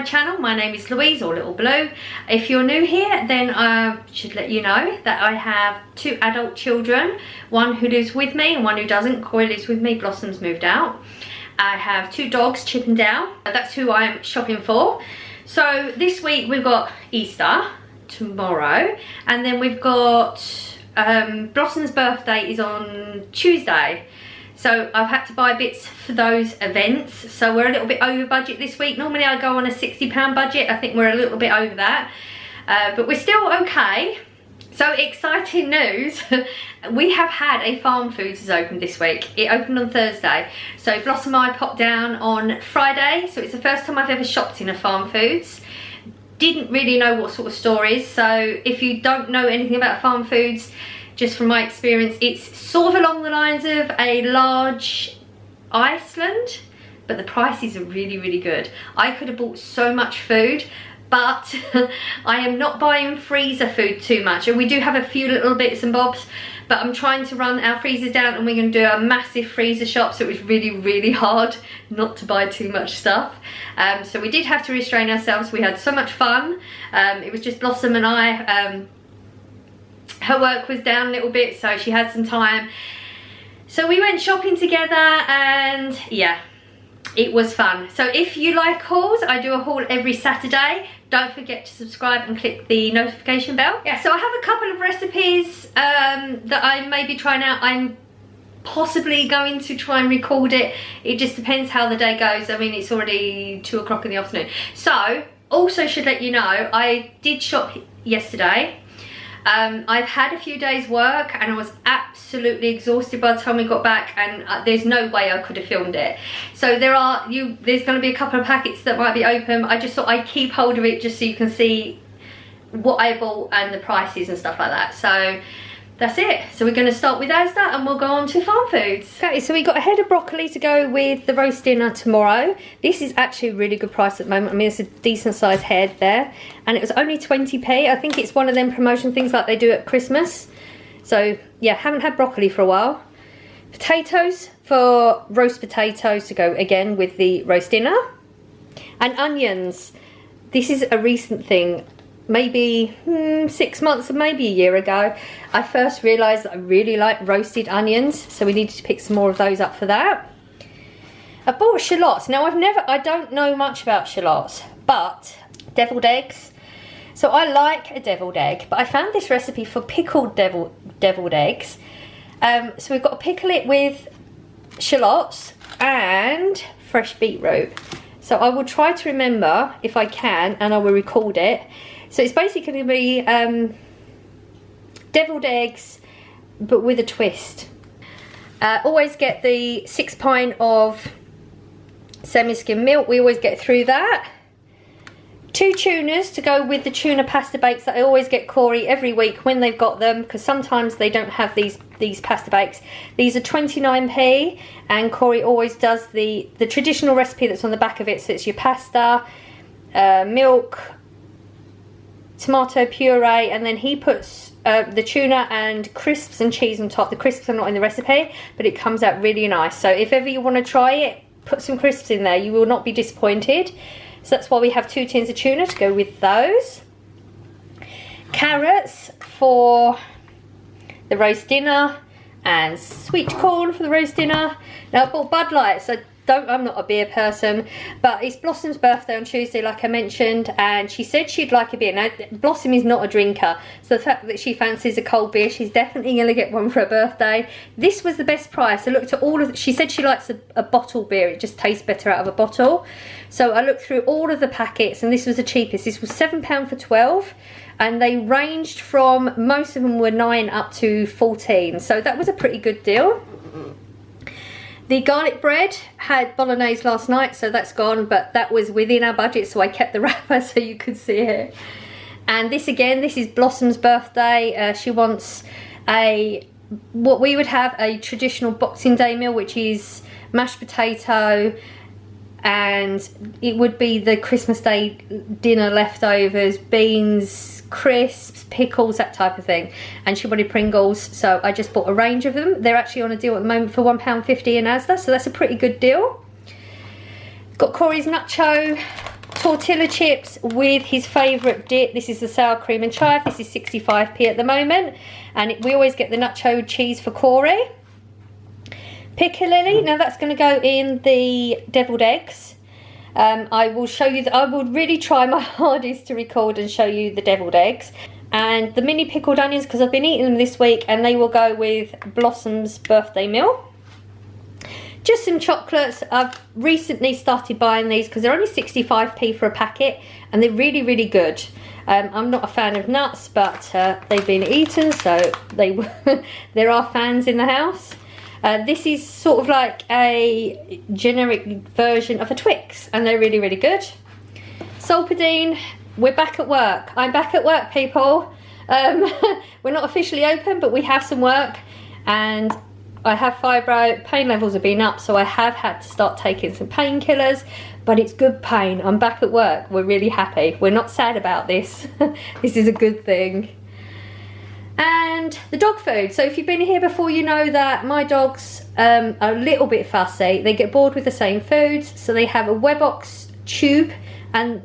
channel. My name is Louise, or Little Blue. If you're new here, then I should let you know that I have 2 adult children, one who lives with me and one who doesn't. Corey lives with me, Blossom's moved out. I have 2 dogs, Chip and Dale. That's who I'm shopping for. So this week we've got Easter tomorrow, and then we've got Blossom's birthday is on Tuesday. So I've had to buy bits for those events. So we're a little bit over budget this week. Normally I go on a £60 budget. I think we're a little bit over that. But we're still okay. So exciting news. We have had a Farmfoods has opened this week. It opened on Thursday. So Blossom and I popped down on Friday. So it's the first time I've ever shopped in a Farmfoods. Didn't really know what sort of store is. So if you don't know anything about Farmfoods, just from my experience, it's sort of along the lines of a large Iceland, but the prices are really, really good. I could have bought so much food, but I am not buying freezer food too much. And we do have a few little bits and bobs, but I'm trying to run our freezers down, and we're going to do a massive freezer shop, so it was really, really hard not to buy too much stuff. So we did have to restrain ourselves. We had so much fun. It was just Blossom and I. Her work was down a little bit, so she had some time. So we went shopping together, and yeah, it was fun. So if you like hauls, I do a haul every Saturday. Don't forget to subscribe and click the notification bell. Yeah, so I have a couple of recipes that I may be trying out. I'm possibly going to try and record it. It just depends how the day goes. I mean, it's already 2 o'clock in the afternoon. So, also should let you know, I did shop yesterday. I've had a few days work and I was absolutely exhausted by the time we got back, and there's no way I could have filmed it. So there's going to be a couple of packets that might be open. I just thought I'd keep hold of it just so you can see what I bought and the prices and stuff like that. So that's it. So we're going to start with Asda and we'll go on to Farmfoods. Okay, so we got a head of broccoli to go with the roast dinner tomorrow. This is actually a really good price at the moment. I mean, it's a decent sized head there, and it was only 20p. I think it's one of them promotion things like they do at Christmas. So yeah, haven't had broccoli for a while. Potatoes for roast potatoes to go again with the roast dinner, and onions. This is a recent thing. Maybe 6 months or maybe a year ago, I first realised that I really like roasted onions, so we needed to pick some more of those up for that. I bought shallots. Now I don't know much about shallots, but deviled eggs. So I like a deviled egg, but I found this recipe for pickled deviled eggs. So we've got to pickle it with shallots and fresh beetroot. So I will try to remember if I can, and I will record it. So it's basically going to be deviled eggs, but with a twist. Always get the 6 pint of semi-skim milk. We always get through that. 2 tunas to go with the tuna pasta bakes that I always get Corey every week when they've got them, because sometimes they don't have these pasta bakes. These are 29p, and Corey always does the traditional recipe that's on the back of it. So it's your pasta, milk, tomato puree, and then he puts the tuna and crisps and cheese on top. The crisps are not in the recipe, but it comes out really nice. So if ever you want to try it, put some crisps in there. You will not be disappointed. So that's why we have 2 tins of tuna to go with those. Carrots for the roast dinner, and sweet corn for the roast dinner. Now I bought Bud Light, so I'm not a beer person, but it's Blossom's birthday on Tuesday, like I mentioned, and she said she'd like a beer. Now, Blossom is not a drinker, so the fact that she fancies a cold beer, she's definitely going to get one for her birthday. This was the best price. I looked at all of she said she likes a bottle beer. It just tastes better out of a bottle. So I looked through all of the packets, and this was the cheapest. This was £7 for 12, and they ranged from, most of them were 9 up to 14, so that was a pretty good deal. The garlic bread had bolognese last night, so that's gone, but that was within our budget, so I kept the wrapper so you could see it. And this again, this is Blossom's birthday. She wants what we would have a traditional Boxing Day meal, which is mashed potato, and it would be the Christmas Day dinner leftovers, beans, crisps, pickles, that type of thing. And she wanted Pringles, so I just bought a range of them. They're actually on a deal at the moment for £1.50 in Asda, so that's a pretty good deal. Got Corey's nacho tortilla chips with his favourite dip. This is the sour cream and chive. This is 65p at the moment. And we always get the nacho cheese for Corey. Piccalilli, now that's going to go in the deviled eggs. I will show you, I will really try my hardest to record and show you the deviled eggs. And the mini pickled onions, because I've been eating them this week, and they will go with Blossom's birthday meal. Just some chocolates. I've recently started buying these because they're only 65p for a packet, and they're really, really good. I'm not a fan of nuts, but they've been eaten, so there are fans in the house. This is sort of like a generic version of a Twix, and they're really, really good. Solpadeine, we're back at work. I'm back at work, people. We're not officially open, but we have some work, and I have fibro, pain levels have been up, so I have had to start taking some painkillers, but it's good pain. I'm back at work. We're really happy. We're not sad about this. This is a good thing. And the dog food. So if you've been here before, you know that my dogs are a little bit fussy. They get bored with the same foods, so they have a Webox tube and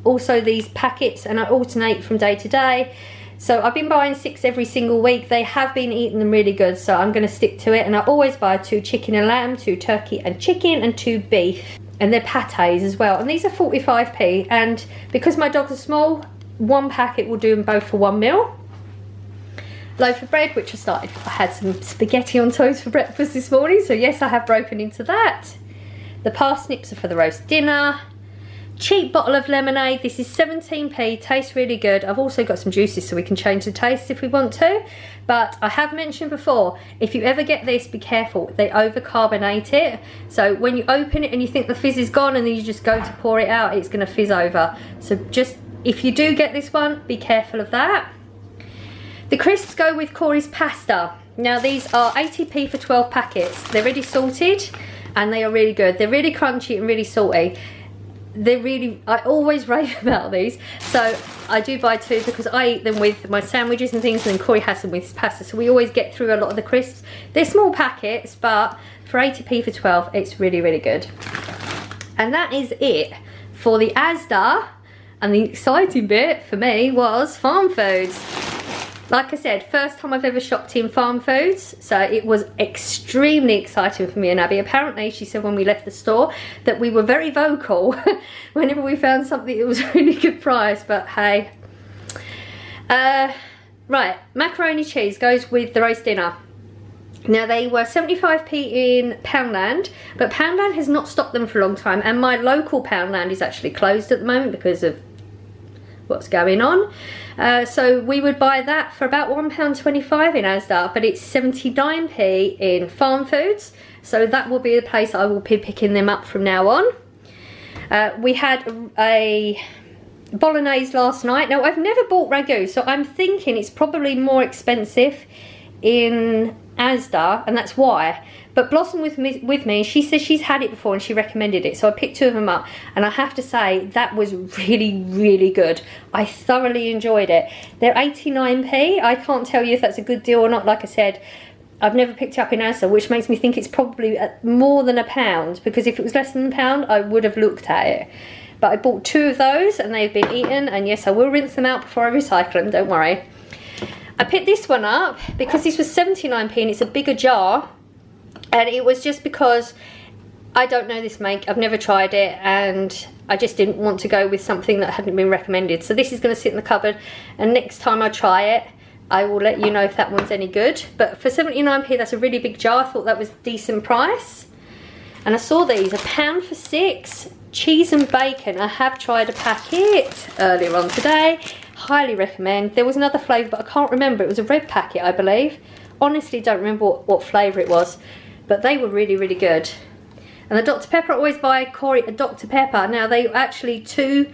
also these packets, and I alternate from day to day. So I've been buying 6 every single week. They have been eating them really good, so I'm going to stick to it. And I always buy 2 chicken and lamb, 2 turkey and chicken, and 2 beef. And they're patés as well. And these are 45p. And because my dogs are small, 1 packet will do them both for 1 meal. Loaf of bread, which I had some spaghetti on toast for breakfast this morning. So yes, I have broken into that. The parsnips are for the roast dinner. Cheap bottle of lemonade. This is 17p, tastes really good. I've also got some juices so we can change the taste if we want to. But I have mentioned before, if you ever get this, be careful. They overcarbonate it. So when you open it and you think the fizz is gone and then you just go to pour it out, it's going to fizz over. So just, if you do get this one, be careful of that. The crisps go with Corey's pasta. Now these are 80p for 12 packets. They're really salted and they are really good. They're really crunchy and really salty. They're really, I always rave about these, so I do buy 2 because I eat them with my sandwiches and things, and then Corey has them with his pasta, so we always get through a lot of the crisps. They're small packets, but for 80p for 12, it's really, really good. And that is it for the Asda, and the exciting bit for me was Farmfoods. Like I said, first time I've ever shopped in Farmfoods, so it was extremely exciting for me and Abby. Apparently, she said when we left the store that we were very vocal whenever we found something that was a really good price, but hey. Right, macaroni cheese goes with the roast dinner. Now they were 75p in Poundland, but Poundland has not stocked them for a long time, and my local Poundland is actually closed at the moment because of what's going on. So we would buy that for about £1.25 in Asda, but it's 79p in Farmfoods, so that will be the place I will be picking them up from now on. We had a bolognese last night. Now I've never bought ragu, so I'm thinking it's probably more expensive in Asda, and that's why. But Blossom with me, she says she's had it before and she recommended it, so I picked 2 of them up, and I have to say that was really, really good. I thoroughly enjoyed it. They're 89p. I can't tell you if that's a good deal or not. Like I said, I've never picked it up in Asda, which makes me think it's probably more than £1, because if it was less than £1, I would have looked at it. But I bought 2 of those and they've been eaten, and yes, I will rinse them out before I recycle them, don't worry. I picked this one up because this was 79p and it's a bigger jar. And it was just because I don't know this make, I've never tried it, and I just didn't want to go with something that hadn't been recommended. So this is going to sit in the cupboard, and next time I try it, I will let you know if that one's any good. But for 79p, that's a really big jar. I thought that was a decent price. And I saw these, £1 for 6, cheese and bacon. I have tried a packet earlier on today. Highly recommend. There was another flavour, but I can't remember. It was a red packet, I believe. Honestly, don't remember what flavour it was. But they were really, really good. And the Dr. Pepper, I always buy Corey a Dr. Pepper. Now they actually 2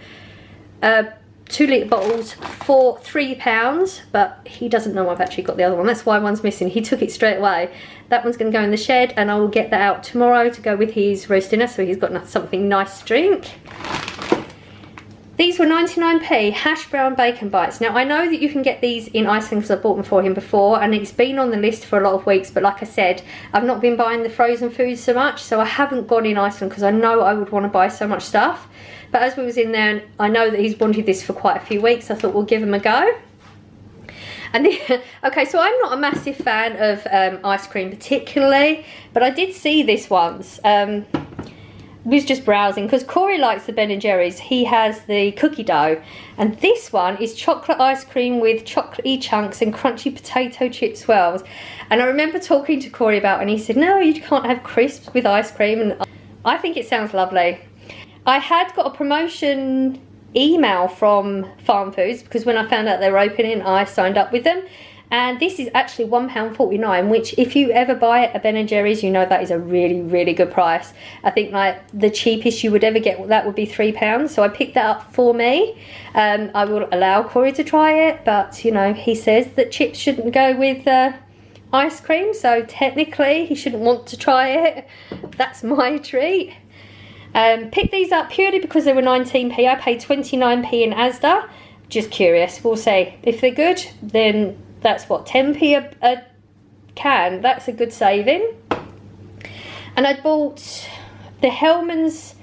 litre bottles for £3, but he doesn't know I've actually got the other one. That's why one's missing. He took it straight away. That one's going to go in the shed, and I will get that out tomorrow to go with his roast dinner, so he's got something nice to drink. These were 99p, hash brown bacon bites. Now, I know that you can get these in Iceland because I bought them for him before, and it's been on the list for a lot of weeks, but like I said, I've not been buying the frozen foods so much, so I haven't gone in Iceland because I know I would want to buy so much stuff. But as we was in there, and I know that he's wanted this for quite a few weeks, I thought we'll give him a go. And okay, so I'm not a massive fan of ice cream particularly, but I did see this once. Was just browsing because Corey likes the Ben & Jerry's. He has the cookie dough, and this one is chocolate ice cream with chocolatey chunks and crunchy potato chip swirls. And I remember talking to Corey about it, and he said, no, you can't have crisps with ice cream, and I think it sounds lovely. I had got a promotion email from Farmfoods because when I found out they were opening, I signed up with them. And this is actually £1.49, which if you ever buy a Ben & Jerry's, you know that is a really, really good price. I think like the cheapest you would ever get, that would be £3. So I picked that up for me. I will allow Corey to try it, but you know, he says that chips shouldn't go with ice cream. So technically he shouldn't want to try it. That's my treat. Picked these up purely because they were 19p. I paid 29p in Asda. Just curious, we'll see. If they're good, then that's what, 10p a can. That's a good saving. And I bought the Hellmann's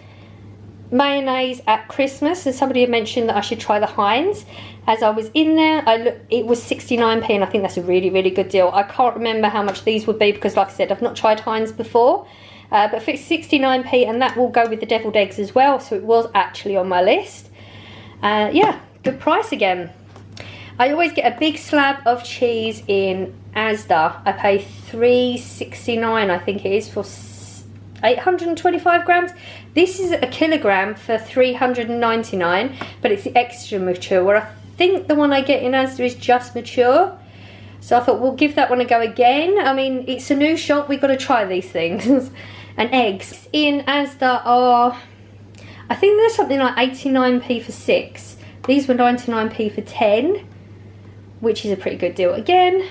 mayonnaise at Christmas, and somebody had mentioned that I should try the Heinz. As I was in there, it was 69p, and I think that's a really, really good deal. I can't remember how much these would be because, like I said, I've not tried Heinz before. But for 69p, and that will go with the deviled eggs as well, so it was actually on my list. Yeah, good price again. I always get a big slab of cheese in Asda. I pay $3.69, I think it is, for 825 grams. This is a kilogram for $3.99, but it's the extra mature, where I think the one I get in Asda is just mature. So I thought we'll give that one a go again. I mean, it's a new shop, we've got to try these things. And eggs in Asda are, I think there's something like 89p for 6. These were 99p for 10, which is a pretty good deal again.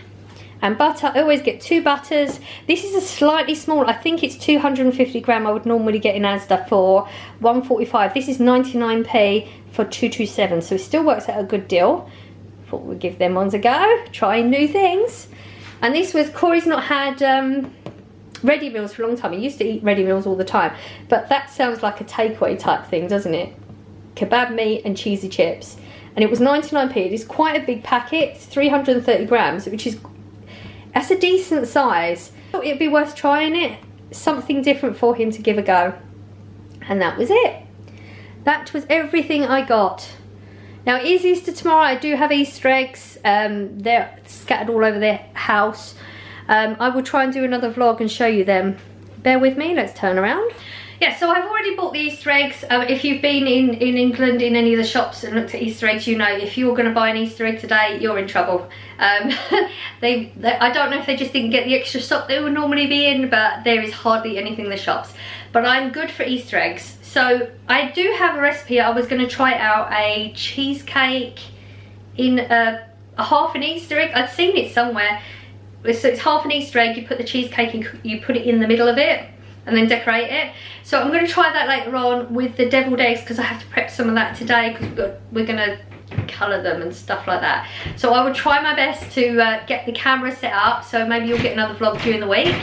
And butter, I always get 2 butters. This is a slightly small, I think it's 250 gram. I would normally get in Asda for 145. This is 99p for 227, so it still works out a good deal. Thought we'd give them ones a go, trying new things. And this was, Corey's not had ready meals for a long time. He used to eat ready meals all the time, but that sounds like a takeaway type thing, doesn't it? Kebab meat and cheesy chips. And it was 99p. It is quite a big packet. It's 330 grams, which is, that's a decent size. Thought it'd be worth trying it. Something different for him to give a go. And that was it. That was everything I got. Now it is Easter tomorrow. I do have Easter eggs. They're scattered all over the house. I will try and do another vlog and show you them. Bear with me, let's turn around. Yeah, so I've already bought the Easter eggs. If you've been in England in any of the shops and looked at Easter eggs, you know if you're going to buy an Easter egg today, you're in trouble. I don't know if they just didn't get the extra stock they would normally be in, but there is hardly anything in the shops. But I'm good for Easter eggs. So I do have a recipe. I was going to try out a cheesecake in a half an Easter egg. I'd seen it somewhere. So it's half an Easter egg, you put the cheesecake and you put it in the middle of it and then decorate it. So I'm going to try that later on with the deviled eggs because I have to prep some of that today because we're going to colour them and stuff like that. So I will try my best to get the camera set up, so maybe you'll get another vlog during the week.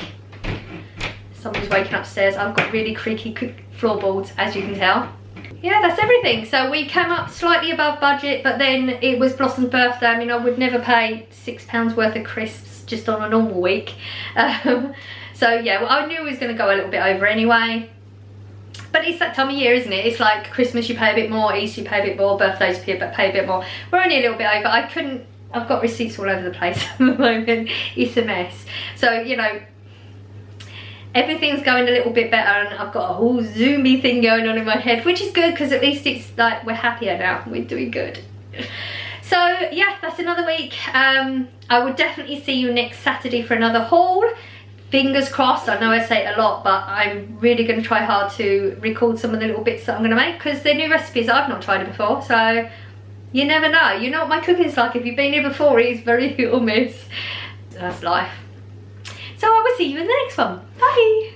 Someone's waking upstairs. I've got really creaky floorboards, as you can tell. Yeah, that's everything. So we came up slightly above budget, but then it was Blossom's birthday. I mean, I would never pay £6 worth of crisps just on a normal week. So yeah, well, I knew it was going to go a little bit over anyway. But it's that time of year, isn't it? It's like Christmas you pay a bit more, Easter you pay a bit more, birthdays you pay a bit more. We're only a little bit over. I've got receipts all over the place at the moment. It's a mess. So, you know, everything's going a little bit better, and I've got a whole zoomy thing going on in my head, which is good because at least it's like we're happier now. We're doing good. So yeah, that's another week. I will definitely see you next Saturday for another haul. Fingers crossed. I know I say it a lot, but I'm really going to try hard to record some of the little bits that I'm going to make because they're new recipes. I've not tried it before, so you never know. You know what my cooking's like. If you've been here before, it's very hit or miss. That's life. So I will see you in the next one. Bye.